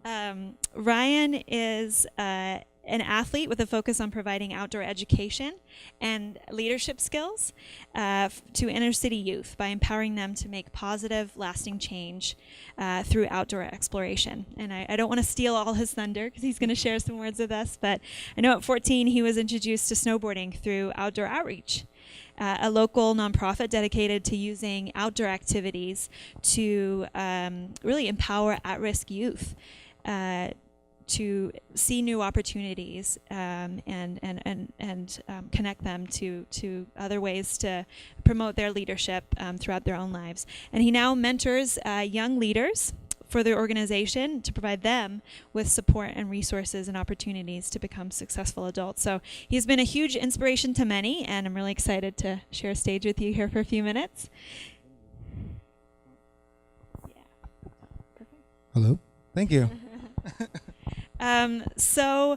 Ryan is an athlete with a focus on providing outdoor education and leadership skills to inner city youth by empowering them to make positive, lasting change through outdoor exploration. And I don't want to steal all his thunder because he's going to share some words with us, but I know at 14 he was introduced to snowboarding through outdoor outreach. A local nonprofit dedicated to using outdoor activities to really empower at-risk youth to see new opportunities and connect them to other ways to promote their leadership throughout their own lives. And he now mentors young leaders for their organization to provide them with support and resources and opportunities to become successful adults. So he's been a huge inspiration to many, and I'm really excited to share a stage with you here for a few minutes. Yeah. Perfect. Hello. Thank you. So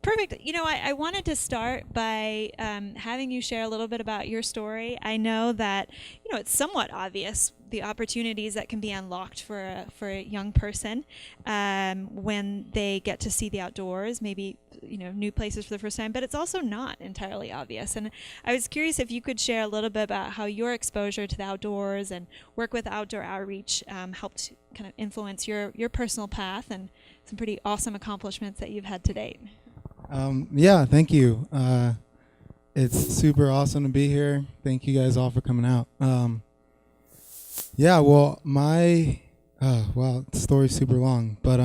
perfect. You know, I wanted to start by having you share a little bit about your story. I know that, you know, it's somewhat obvious the opportunities that can be unlocked for a young person when they get to see the outdoors, maybe, you know, new places for the first time, but it's also not entirely obvious. And I was curious if you could share a little bit about how your exposure to the outdoors and work with outdoor outreach helped kind of influence your personal path and some pretty awesome accomplishments that you've had to date. Yeah, thank you. It's super awesome to be here. Thank you guys all for coming out. Yeah, well, the story's super long, but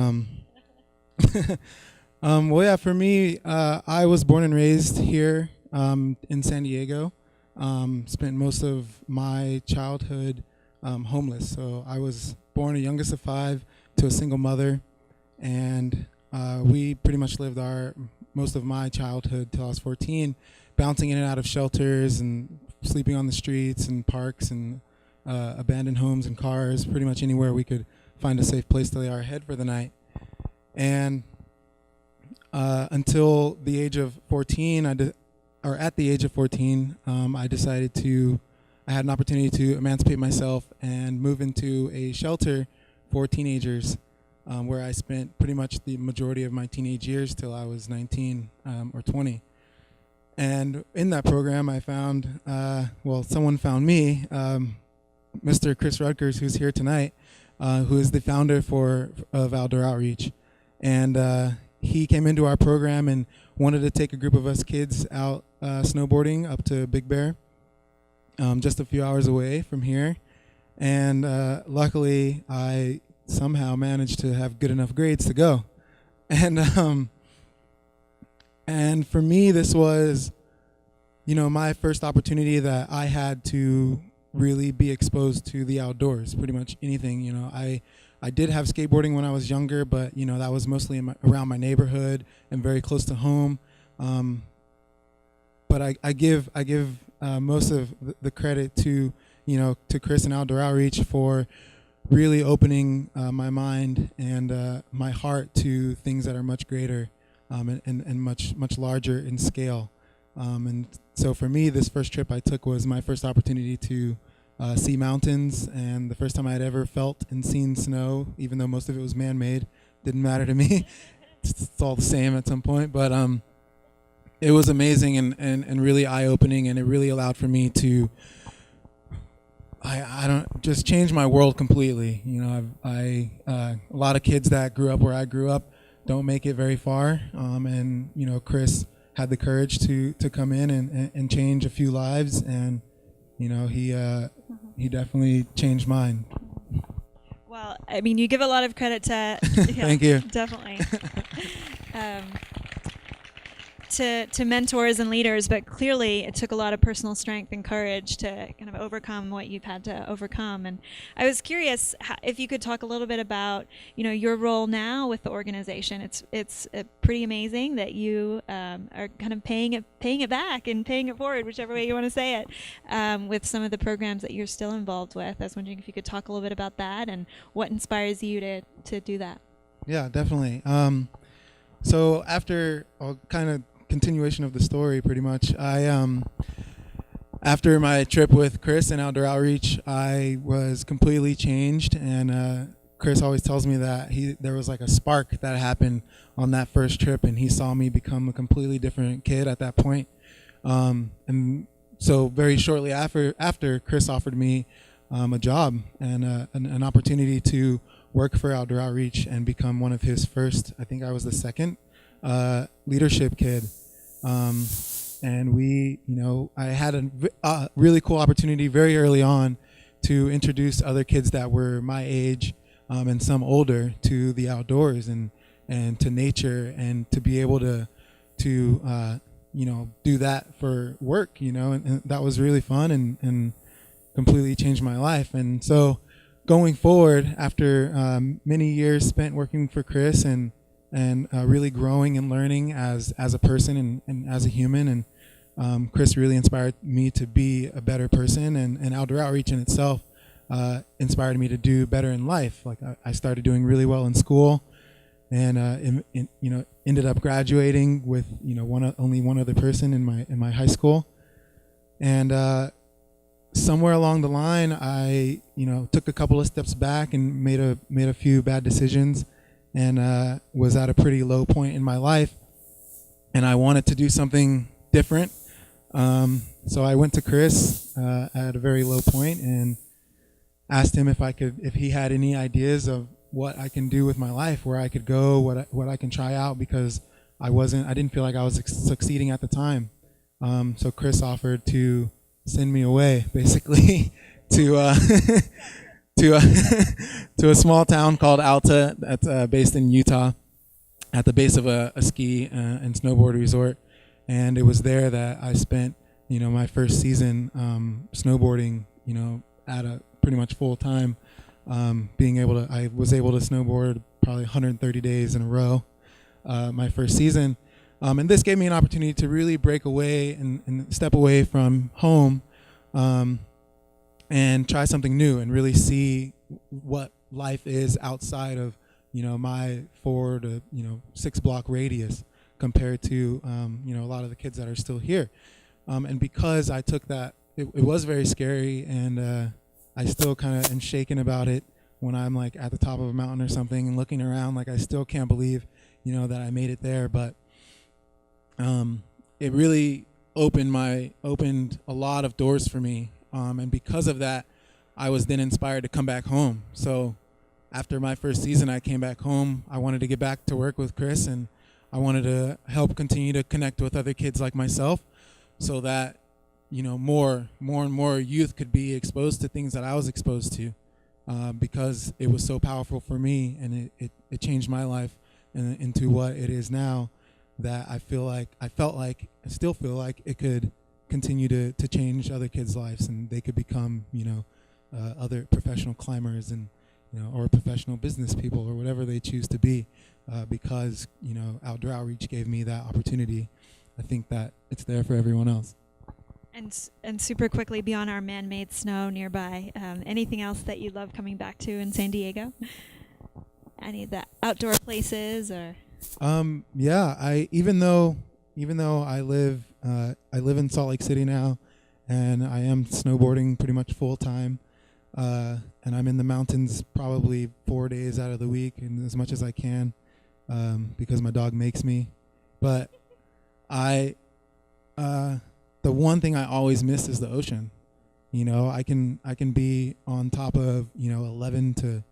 well, yeah, for me, I was born and raised here in San Diego. Spent most of my childhood homeless. So I was born the youngest of 5 to a single mother, and we pretty much lived most of my childhood till I was 14, bouncing in and out of shelters and sleeping on the streets and parks and abandoned homes and cars, pretty much anywhere we could find a safe place to lay our head for the night. And until the age of 14, at the age of 14, I had an opportunity to emancipate myself and move into a shelter for teenagers, where I spent pretty much the majority of my teenage years till I was 19 or 20. And in that program, I found, someone found me, Mr. Chris Rutgers, who's here tonight, who is the founder of Outdoor Outreach. And he came into our program and wanted to take a group of us kids out snowboarding up to Big Bear, just a few hours away from here. And luckily, I somehow managed to have good enough grades to go. And for me, this was, you know, my first opportunity that I had to really be exposed to the outdoors, pretty much anything. You know, I did have skateboarding when I was younger, but, you know, that was mostly around my neighborhood and very close to home. But I give most of the credit to, you know, to Chris and Outdoor Outreach for really opening my mind and my heart to things that are much greater and much larger in scale. And so for me, this first trip I took was my first opportunity to see mountains, and the first time I had ever felt and seen snow, even though most of it was man-made. Didn't matter to me. It's all the same at some point. But it was amazing and really eye-opening, and it really allowed for me to I don't just change my world completely. You know, a lot of kids that grew up where I grew up don't make it very far, and you know, Chris had the courage to come in and change a few lives, and you know, he definitely changed mine. Well, I mean, you give a lot of credit to Thank you. Definitely. To mentors and leaders, but clearly it took a lot of personal strength and courage to kind of overcome what you've had to overcome. And I was curious if you could talk a little bit about, you know, your role now with the organization. It's pretty amazing that you are kind of paying it back and paying it forward, whichever way you want to say it, with some of the programs that you're still involved with. I was wondering if you could talk a little bit about that and what inspires you to do that. Yeah, definitely. So after kind of continuation of the story, pretty much, after my trip with Chris and Outdoor Outreach, I was completely changed, and Chris always tells me that there was like a spark that happened on that first trip, and he saw me become a completely different kid at that point. And so very shortly after Chris offered me a job and an opportunity to work for Outdoor Outreach and become one of his first, I think I was the second leadership kid. And I had a really cool opportunity very early on to introduce other kids that were my age and some older to the outdoors and to nature, and to be able to do that for work, and that was really fun and completely changed my life. And so going forward, after many years spent working for Chris and really growing and learning as a person and as a human, and Chris really inspired me to be a better person, and Outdoor Outreach in itself inspired me to do better in life. Like I started doing really well in school, and ended up graduating with only one other person in my high school, and somewhere along the line I took a couple of steps back and made a few bad decisions, and was at a pretty low point in my life, and I wanted to do something different. So I went to Chris at a very low point and asked him if he had any ideas of what I can do with my life, where I could go, what I can try out, because I didn't feel like I was succeeding at the time. So Chris offered to send me away, basically, to to a small town called Alta that's based in Utah, at the base of a ski and snowboard resort. And it was there that I spent my first season snowboarding at a pretty much full time. I was able to snowboard probably 130 days in a row my first season, and this gave me an opportunity to really break away and step away from home, and try something new and really see what life is outside of my 4 to 6 block radius compared to a lot of the kids that are still here, and because I took that, it was very scary, and I still kind of am shaken about it when I'm like at the top of a mountain or something and looking around, like I still can't believe, that I made it there. But it really opened a lot of doors for me, and because of that, I was then inspired to come back home. So after my first season, I came back home. I wanted to get back to work with Chris, and I wanted to help continue to connect with other kids like myself, so that more and more youth could be exposed to things that I was exposed to, because it was so powerful for me, and it changed my life into what it is now, that I still feel like it could continue to change other kids' lives, and they could become other professional climbers and or professional business people or whatever they choose to be, because Outdoor Outreach gave me that opportunity. I think that it's there for everyone else. And super quickly, beyond our man-made snow nearby, anything else that you love coming back to in San Diego? Any of the outdoor places or? Yeah, even though I live in Salt Lake City now, and I am snowboarding pretty much full time, and I'm in the mountains probably 4 days out of the week, and as much as I can, because my dog makes me. But the one thing I always miss is the ocean. I can be on top of 11 to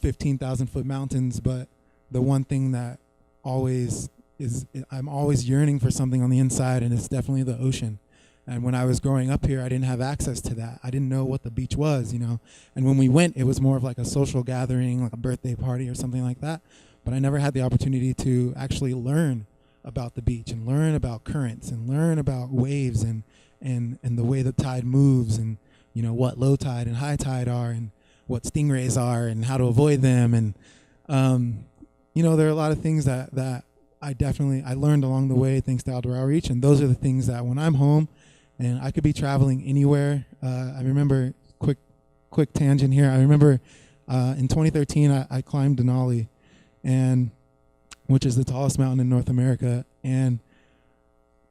15,000 foot mountains, but the one thing that I'm always yearning for something on the inside, and it's definitely the ocean. And when I was growing up here, I didn't have access to that. I didn't know what the beach was, And when we went, it was more of like a social gathering, like a birthday party or something like that. But I never had the opportunity to actually learn about the beach and learn about currents and learn about waves and the way the tide moves, and what low tide and high tide are, and what stingrays are and how to avoid them. And there are a lot of things that I learned along the way thanks to Outdoor Outreach, and those are the things that when I'm home and I could be traveling anywhere. I remember, quick tangent here, I remember in 2013 I climbed Denali, which is the tallest mountain in North America. And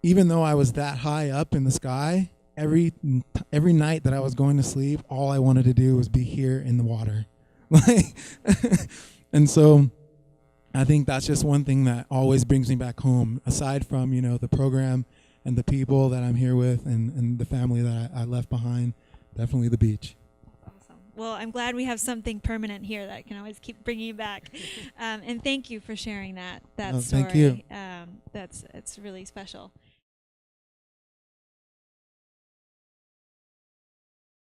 even though I was that high up in the sky, every night that I was going to sleep, all I wanted to do was be here in the water. Like, and so I think that's just one thing that always brings me back home, aside from, the program and the people that I'm here with and the family that I left behind. Definitely the beach. Awesome. Well, I'm glad we have something permanent here that can always keep bringing you back. And thank you for sharing that story. Thank you. It's really special.